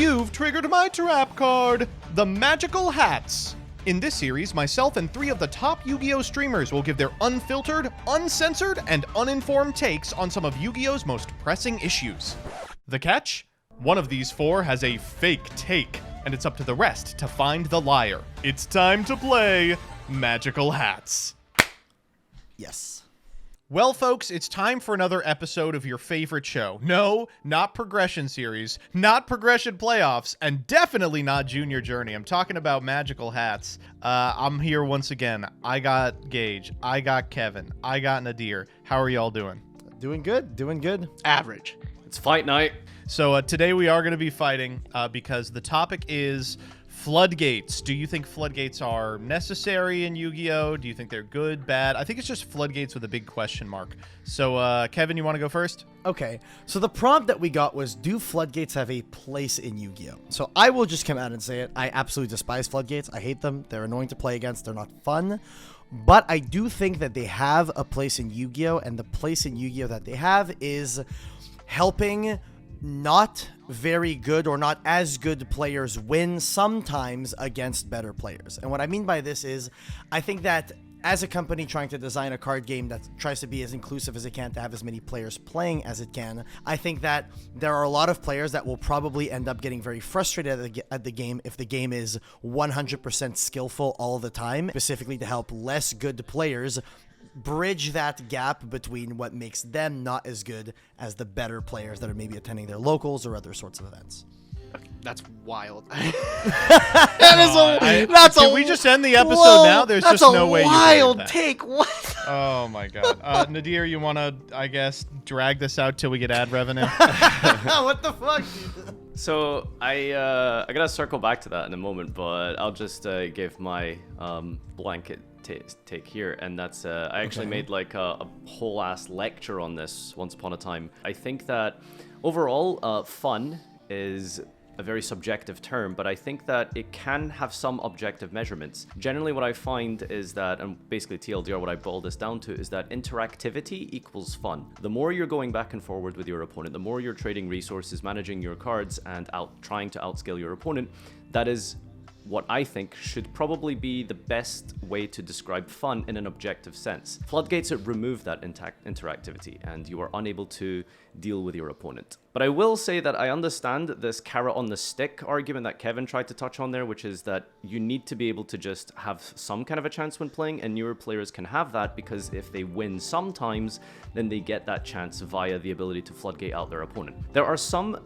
You've triggered my trap card, the Magical Hats. In this series, myself and 3 of the top Yu-Gi-Oh! Streamers will give their unfiltered, uncensored, and uninformed takes on some of Yu-Gi-Oh!'s most pressing issues. The catch? One of these 4 has a fake take, and it's up to the rest to find the liar. It's time to play Magical Hats. Yes. Well, folks, it's time for another episode of your favorite show. No, not Progression Series, not Progression Playoffs, and definitely not Junior Journey. I'm talking about Magical Hats. I'm here once again. I got Gage. I got Kevin. I got Nadir. How are y'all doing? Doing good. Doing good. Average. It's fight night. So today we are going to be fighting because the topic is floodgates. Do you think floodgates are necessary in Yu-Gi-Oh? Do you think they're good, bad? I think it's just floodgates with a big question mark. So, Kevin, you want to go first? Okay, so the prompt that we got was, do floodgates have a place in Yu-Gi-Oh? So I will just come out and say it. I absolutely despise floodgates. I hate them. They're annoying to play against. They're not fun. But I do think that they have a place in Yu-Gi-Oh! And the place in Yu-Gi-Oh! That they have is helping not very good or not as good players win sometimes against better players. And what I mean by this is, I think that as a company trying to design a card game that tries to be as inclusive as it can to have as many players playing as it can, I think that there are a lot of players that will probably end up getting very frustrated at the game if the game is 100% skillful all the time, specifically to help less good players bridge that gap between what makes them not as good as the better players that are maybe attending their locals or other sorts of events. That's wild. Can we just end the episode now? There's just no way you can. That's a wild take. What? Oh my god. Nadir, you want to, I guess, drag this out till we get ad revenue? What the fuck? So I gotta circle back to that in a moment, but I'll just give my blanket take here, and that's I actually made like a whole ass lecture on this once upon a time. I think that overall fun is a very subjective term, but I think that it can have some objective measurements. Generally what I find is that, and basically TLDR, what I boil this down to, is that interactivity equals fun. The more you're going back and forward with your opponent, the more you're trading resources, managing your cards, and trying to outscale your opponent, that is what I think should probably be the best way to describe fun in an objective sense. Floodgates remove that interactivity, and you are unable to deal with your opponent. But I will say that I understand this carrot on the stick argument that Kevin tried to touch on there, which is that you need to be able to just have some kind of a chance when playing, and newer players can have that because if they win sometimes, then they get that chance via the ability to floodgate out their opponent. There are some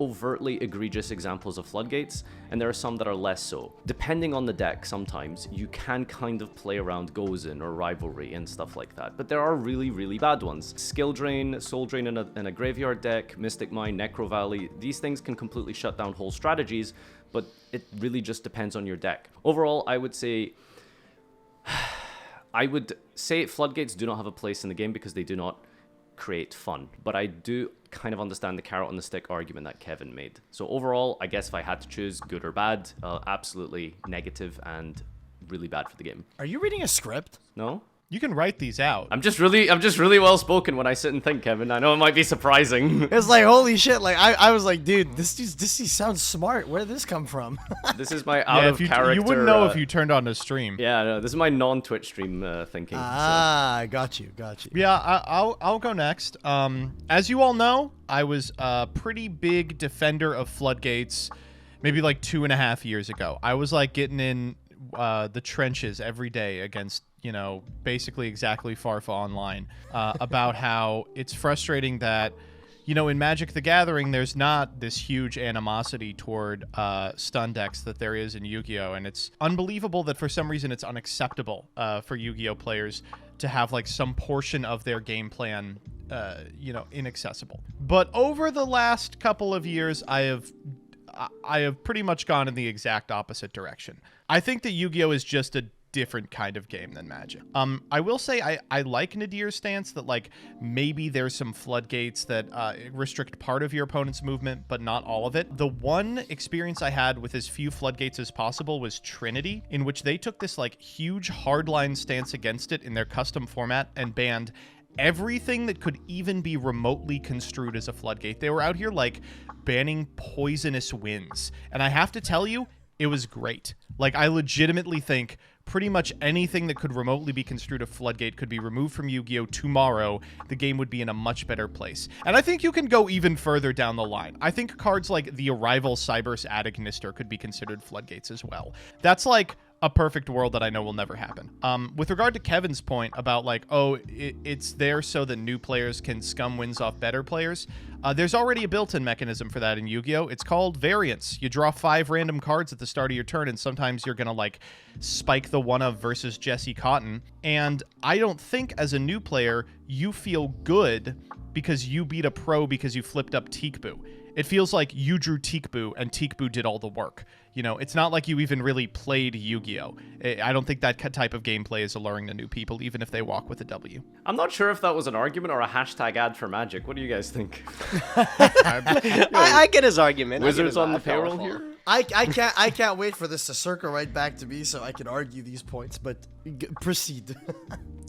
overtly egregious examples of floodgates, and there are some that are less so. Depending on the deck, sometimes you can kind of play around Gozen or Rivalry and stuff like that, but there are really, really bad ones. Skill Drain, Soul Drain in a graveyard deck, Mystic Mine, Necro Valley, these things can completely shut down whole strategies, but it really just depends on your deck. Overall, I would say floodgates do not have a place in the game because they do not create fun, but I do kind of understand the carrot on the stick argument that Kevin made. So overall, I guess if I had to choose good or bad, absolutely negative and really bad for the game. Are you reading a script? No? You can write these out. I'm just really well spoken when I sit and think, Kevin. I know it might be surprising. It's like, holy shit, like I was like, dude, this sounds smart. Where did this come from? This is my out of character. You wouldn't know if you turned on the stream. Yeah, no, this is my non-Twitch stream thinking. So. Got you. Yeah, I'll go next. As you all know, I was a pretty big defender of floodgates maybe like 2.5 years ago. I was like getting in the trenches every day against, basically exactly Farfa Online, about how it's frustrating that, in Magic the Gathering, there's not this huge animosity toward stun decks that there is in Yu-Gi-Oh! And it's unbelievable that for some reason it's unacceptable for Yu-Gi-Oh! Players to have like some portion of their game plan, inaccessible. But over the last couple of years, I have pretty much gone in the exact opposite direction. I think that Yu-Gi-Oh! Is just a different kind of game than Magic. I will say I like Nadir's stance that like maybe there's some floodgates that restrict part of your opponent's movement, but not all of it. The one experience I had with as few floodgates as possible was Trinity, in which they took this like huge hardline stance against it in their custom format and banned everything that could even be remotely construed as a floodgate. They were out here like banning poisonous winds. And I have to tell you, it was great. Like, I legitimately think pretty much anything that could remotely be construed a floodgate could be removed from Yu-Gi-Oh! Tomorrow. The game would be in a much better place. And I think you can go even further down the line. I think cards like the Arrival Cybers Atagnister could be considered floodgates as well. That's like a perfect world that I know will never happen. With regard to Kevin's point about like, oh, it's there so that new players can scum wins off better players, there's already a built-in mechanism for that in Yu-Gi-Oh! It's called variance. You draw 5 random cards at the start of your turn, and sometimes you're gonna like spike the one of versus Jesse Cotton. And I don't think as a new player you feel good because you beat a pro because you flipped up Teekboo. It feels like you drew Teekboo and Teekboo did all the work. You know, it's not like you even really played Yu-Gi-Oh! I don't think that type of gameplay is alluring to new people, even if they walk with a W. I'm not sure if that was an argument or a hashtag ad for Magic. What do you guys think? I get his argument. Wizards on the payroll here? I can't wait for this to circle right back to me so I can argue these points, but proceed.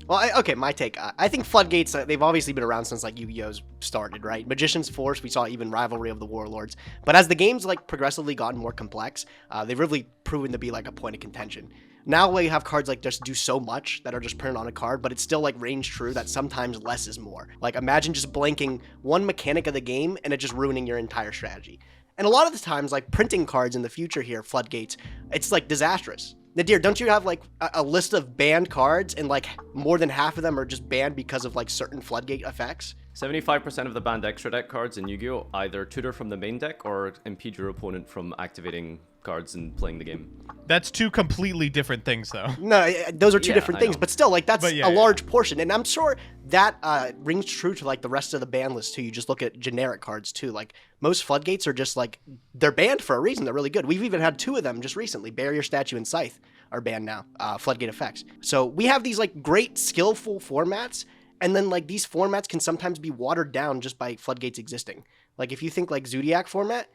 Well, okay, my take. I think floodgates, they've obviously been around since like Yu-Gi-Oh's started, right? Magician's Force, we saw even Rivalry of the Warlords. But as the game's like progressively gotten more complex, they've really proven to be like a point of contention. Now we have cards like just do so much that are just printed on a card, but it's still like range true that sometimes less is more. Like imagine just blanking one mechanic of the game and it just ruining your entire strategy. And a lot of the times, like printing cards in the future here, floodgates, it's like disastrous. Nadir, don't you have like a list of banned cards and like more than half of them are just banned because of like certain floodgate effects? 75% of the banned extra deck cards in Yu-Gi-Oh! Either tutor from the main deck or impede your opponent from activating cards and playing the game. That's 2 completely different things, though. No, those are two Yeah, different I things, know. but still, like that's But yeah, a large portion, and I'm sure that rings true to like the rest of the ban list too. You just look at generic cards too. Like most floodgates are just like they're banned for a reason. They're really good. We've even had 2 of them just recently. Barrier Statue and Scythe are banned now. Floodgate effects. So we have these like great skillful formats. And then, like, these formats can sometimes be watered down just by floodgates existing. Like, if you think, like, Zodiac format,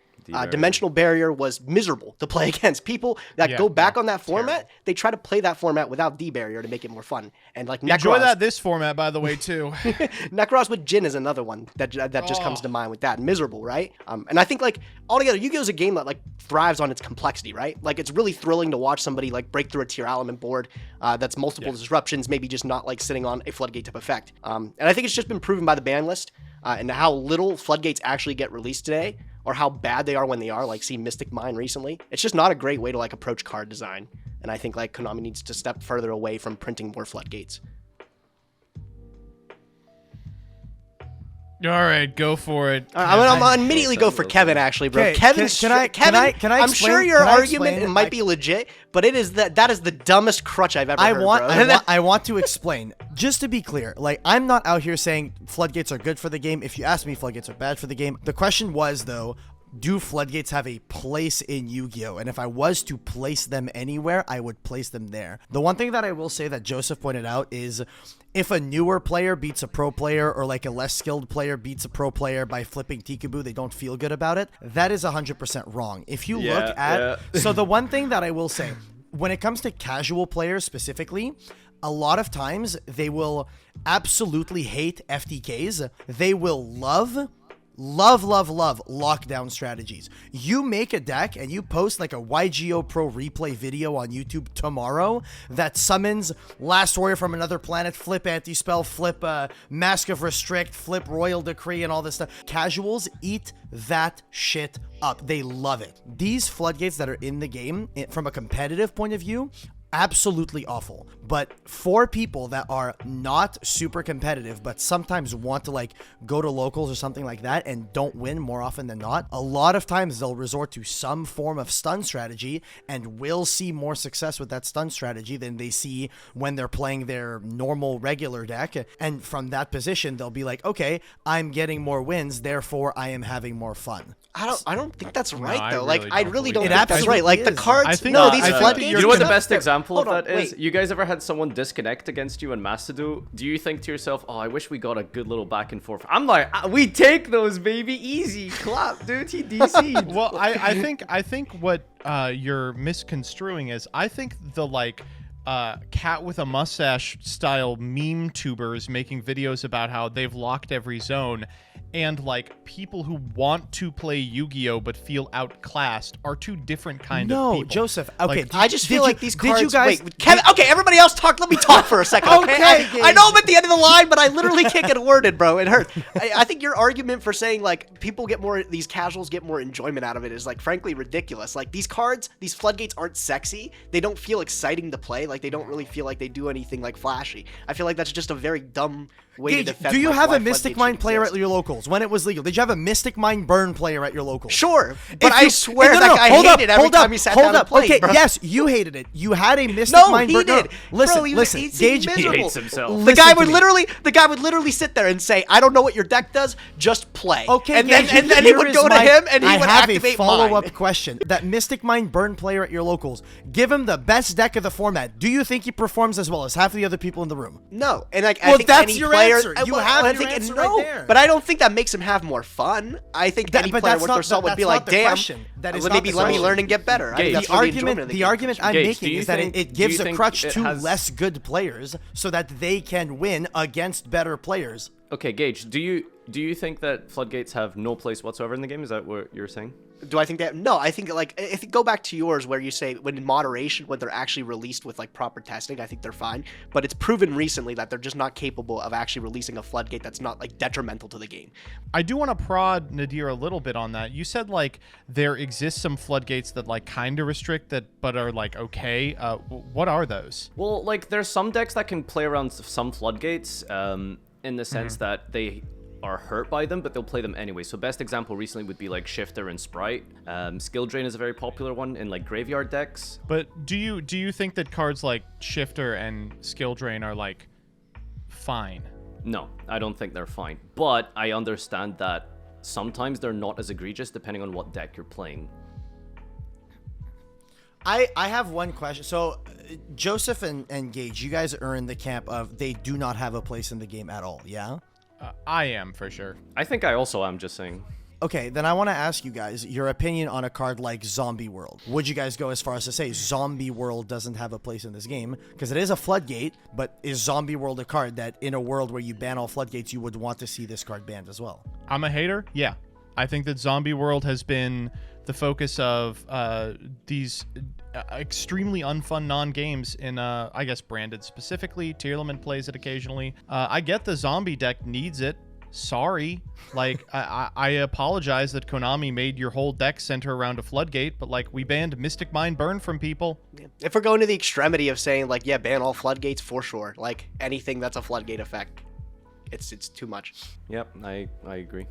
Dimensional Barrier was miserable to play against. People that go back on that format, they try to play that format without D-Barrier to make it more fun. And, like, Enjoy Necros, that this format, by the way, too. Necros with Jin is another one that just comes to mind with that. Miserable, right? And I think, like, altogether, Yu-Gi-Oh! Is a game that, like, thrives on its complexity, right? Like, it's really thrilling to watch somebody, like, break through a tier element board that's multiple disruptions, maybe just not, like, sitting on a floodgate type effect. And I think it's just been proven by the ban list and how little floodgates actually get released today, or how bad they are when they are, like see Mystic Mine recently. It's just not a great way to like approach card design. And I think like Konami needs to step further away from printing more floodgates. All right, go for it. I'm gonna immediately go for Kevin, actually, bro. Okay, Kevin, can I I'm sure explain- your can I argument explain? might be legit, but it is that is the dumbest crutch I've ever heard, bro. I want to explain. Just to be clear, like I'm not out here saying floodgates are good for the game. If you ask me, floodgates are bad for the game. The question was though, do floodgates have a place in Yu-Gi-Oh? And if I was to place them anywhere, I would place them there. The one thing that I will say that Joseph pointed out is if a newer player beats a pro player or like a less skilled player beats a pro player by flipping Teekaboo, they don't feel good about it. That is 100% wrong. If you look at... So the one thing that I will say, when it comes to casual players specifically, a lot of times they will absolutely hate FTKs. They will love lockdown strategies. You make a deck and you post like a YGO Pro replay video on YouTube tomorrow that summons Last Warrior from Another Planet, flip Anti-Spell, flip Mask of Restrict, flip Royal Decree and all this stuff. Casuals eat that shit up. They love it. These floodgates that are in the game, from a competitive point of view, absolutely awful. But for people that are not super competitive but sometimes want to like go to locals or something like that and don't win more often than not, a lot of times they'll resort to some form of stun strategy and will see more success with that stun strategy than they see when they're playing their normal regular deck. And from that position they'll be like, okay, I'm getting more wins, therefore I am having more fun. I don't think that's right I though. really Like I don't really believe don't it. think that's right. Like the Absolutely is. cards, I think- no, I these think floodgates. You know what the are best not- example Hold of on, that is? wait. You guys ever had someone disconnect against you in Masadu? Do you think to yourself, oh, I wish we got a good little back and forth? I'm like, we take those, baby. Easy. Clap, dude. He DC'd. Well, I think what you're misconstruing is I think the like cat with a mustache style meme tubers making videos about how they've locked every zone, and like people who want to play Yu-Gi-Oh but feel outclassed are two different kind of No, people. Joseph. Okay, Like, I just feel like these cards. Did you guys? Wait, Kevin. Okay, everybody else talk. Let me talk for a second. Okay, Okay, I know I'm at the end of the line, but I literally can't get a word in, bro. It hurts. I think your argument for saying like people get more, these casuals get more enjoyment out of it is like frankly ridiculous. Like these cards, these floodgates aren't sexy. They don't feel exciting to play. Like they don't really feel like they do anything like flashy. I feel like that's just a very dumb way to Gage, defend. do you like, have why a Mystic floodgates Mind should player exist. at your locals when it was legal? Did you have a Mystic Mind Burn player at your locals? Sure, but If I you- swear no, that no, guy hold up, hated every hold time up, he sat hold down up. and played, Okay, bro. yes, you hated it. You had a Mystic No, Mind he Burn. did. Listen, Bro, he listen, seemed Gage. miserable. He hates himself. The Listen guy to would me. literally sit there and say, "I don't know what your deck does, just play." Okay, and Gage, then he here would is go to my- him and he I would have activate a follow-up mine. question. That Mystic Mind Burn player at your locals, give him the best deck of the format. Do you think he performs as well as half of the other people in the room? No, and like I Well, think that's any your player, answer. You well, have I your think, answer no, right there. but I don't think that makes him have more fun. I think any but player that's worth not their salt the- would be that's like, not the "Damn, question. That is not maybe the let me question. learn and get better." I think Gage, that's The where enjoyment argument, of the game argument comes I'm Gage, making do you is that think- it do you gives a think crutch it to has- less good players so that they can win against better players. Okay, Gage, do you think that floodgates have no place whatsoever in the game? Is that what you're saying? Do I think that? No, I think like if you go back to yours where you say when in moderation, when they're actually released with like proper testing, I think they're fine. But it's proven recently that they're just not capable of actually releasing a floodgate that's not like detrimental to the game. I do want to prod Nadir a little bit on that. You said like there exists some floodgates that like kind of restrict that, but are like okay. What are those? Well, like there's some decks that can play around some floodgates, in the sense that they are hurt by them, but they'll play them anyway. So best example recently would be like Shifter and Sprite. Skill Drain is a very popular one in like graveyard decks. But do you think that cards like Shifter and Skill Drain are like fine? No, I don't think they're fine. But I understand that sometimes they're not as egregious depending on what deck you're playing. I have one question. So, Joseph and Gage, you guys are in the camp of they do not have a place in the game at all, yeah? I am for sure. I think I also am, just saying. Okay, then I want to ask you guys your opinion on a card like Zombie World. Would you guys go as far as to say Zombie World doesn't have a place in this game? Because it is a floodgate, but is Zombie World a card that in a world where you ban all floodgates, you would want to see this card banned as well? I'm a hater. Yeah, I think that Zombie World has been the focus of these extremely unfun non-games in, I guess, branded specifically. Tierlament plays it occasionally. I get the zombie deck needs it. Sorry. Like, I apologize that Konami made your whole deck center around a floodgate, but, like, we banned Mystic Mind Burn from people. If we're going to the extremity of saying like, yeah, ban all floodgates for sure, like anything that's a floodgate effect, it's too much. Yep, I agree.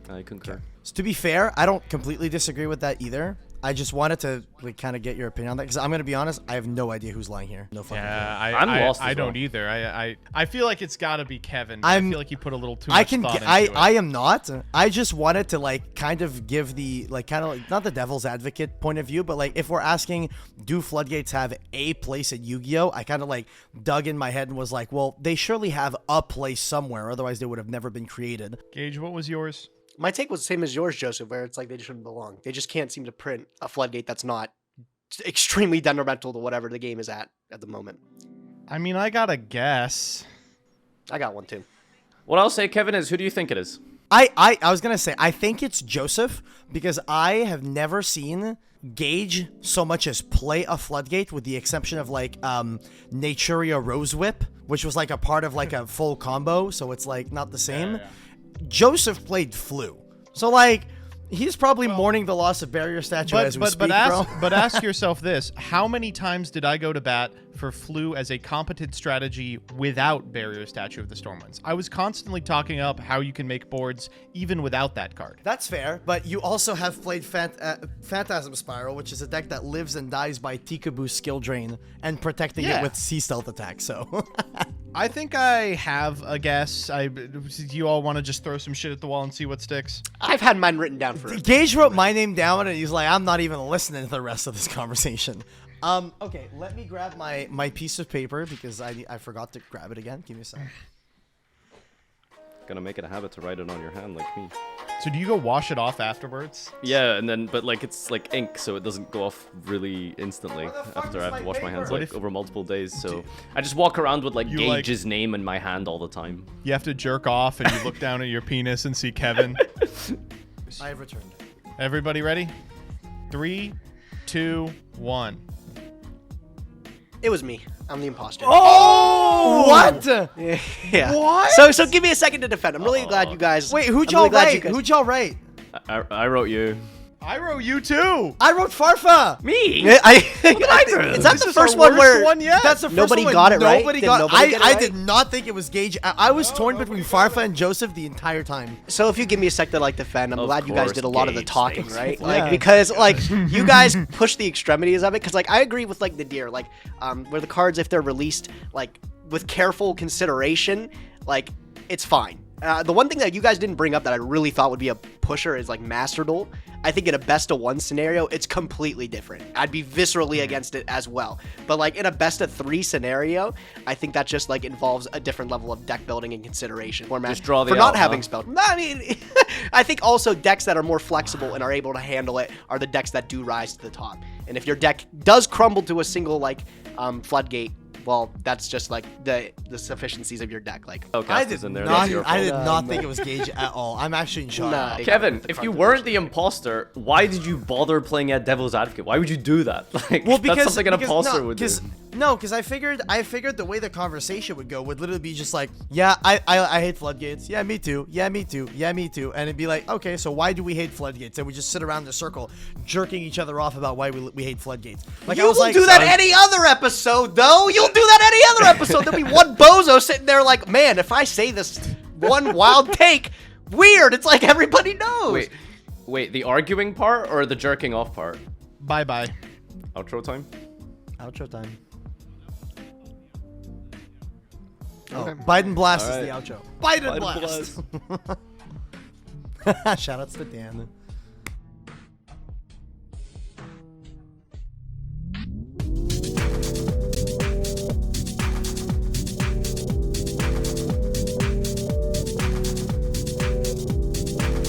I concur. So to be fair, I don't completely disagree with that either. I just wanted to like kind of get your opinion on that because I'm gonna be honest, I have no idea who's lying here. No fucking clue. I'm lost I as don't well. either. I feel like it's got to be Kevin. I'm- I feel like you put a little too much thought into it. I am not. I just wanted to like kind of give the like kind of like not the devil's advocate point of view, but like if we're asking do floodgates have a place at Yu-Gi-Oh, I kind of like dug in my head and was like, well, they surely have a place somewhere, otherwise they would have never been created. Gage, what was yours? My take was the same as yours, Joseph, where it's like they just shouldn't belong. They just can't seem to print a floodgate that's not extremely detrimental to whatever the game is at the moment. I mean, I gotta guess. I got one too. What I'll say, Kevin, is who do you think it is? I was gonna say I think it's Joseph because I have never seen Gage so much as play a floodgate with the exception of like Naturia Rose Whip, which was like a part of like a full combo, so it's like not the same. Yeah. Joseph played Flu. So like he's probably mourning the loss of Barrier Statue as we speak, bro. But ask yourself this: how many times did I go to bat for Flu as a competent strategy without Barrier Statue of the Stormwinds? I was constantly talking up how you can make boards even without that card. That's fair, but you also have played Phantasm Spiral, which is a deck that lives and dies by Tikaboo's skill drain and protecting it Yeah. with Sea Stealth attack, so... I think I have a guess. You all want to just throw some shit at the wall and see what sticks? I've had mine written down for it. Gage wrote my name down, and he's like, I'm not even listening to the rest of this conversation. Okay, let me grab my piece of paper, because I forgot to grab it again. Give me a second. Gotta make it a habit to write it on your hand like me. So do you go wash it off afterwards? Yeah, and then, but like it's like ink, so it doesn't go off really instantly after I have to wash my hands like over multiple days. So I just walk around with like Gage's name in my hand all the time. You have to jerk off and you look down at your penis and see Kevin. I have returned. Everybody ready? 3, 2, 1. It was me. I'm the imposter. Oh! What? Yeah. What? So give me a second to defend. I'm really glad you guys. Wait, who'd I'm y'all really glad you write? guys- Who'd y'all write? I wrote you. I wrote you too. I wrote Farfa. Me? Yeah, is that This the is first our one worst where? one yet? That's the first Nobody one got it right? Nobody Did got. nobody get it I right? did not think it was Gage. I was torn between Farfa and Joseph the entire time. So if you give me a sec to like defend, I'm Of glad you guys course, did a lot of the Gage talking, thinks right? you Like Yeah. because like you guys push the extremities of it. Because like I agree with like the deer, like where the cards if they're released like with careful consideration, like it's fine. The one thing that you guys didn't bring up that I really thought would be a pusher is like Master Duel. I think in a best of 1 scenario, it's completely different. I'd be viscerally against it as well. But like in a best of 3 scenario, I think that just like involves a different level of deck building and consideration. Format Just draw the for not out, having huh? spell. I mean, I think also decks that are more flexible and are able to handle it are the decks that do rise to the top. And if your deck does crumble to a single like floodgate, well, that's just like the sufficiencies of your deck. Like Outcast is in there. not. That's your I fault. did not think it was Gage at all. I'm actually in shock. Nah. Kevin, The if you cards weren't the imposter, why did you bother playing at Devil's Advocate? Why would you do that? Like, Well, because that's something an imposter would do. Because I figured the way the conversation would go would literally be just like, yeah, I hate floodgates. Yeah, me too. Yeah, me too. Yeah, me too. And it'd be like, okay, so why do we hate floodgates? And we just sit around in a circle, jerking each other off about why we hate floodgates. Like you I was will like, do that any other episode, though. You'll do that any other episode. There'll be one bozo sitting there like, man, if I say this one wild take, weird. It's like everybody knows. Wait, the arguing part or the jerking off part? Bye-bye. Outro time? Outro time. Oh, Biden blast All is the right. outro. Biden Biden blast. Shoutouts to Dan.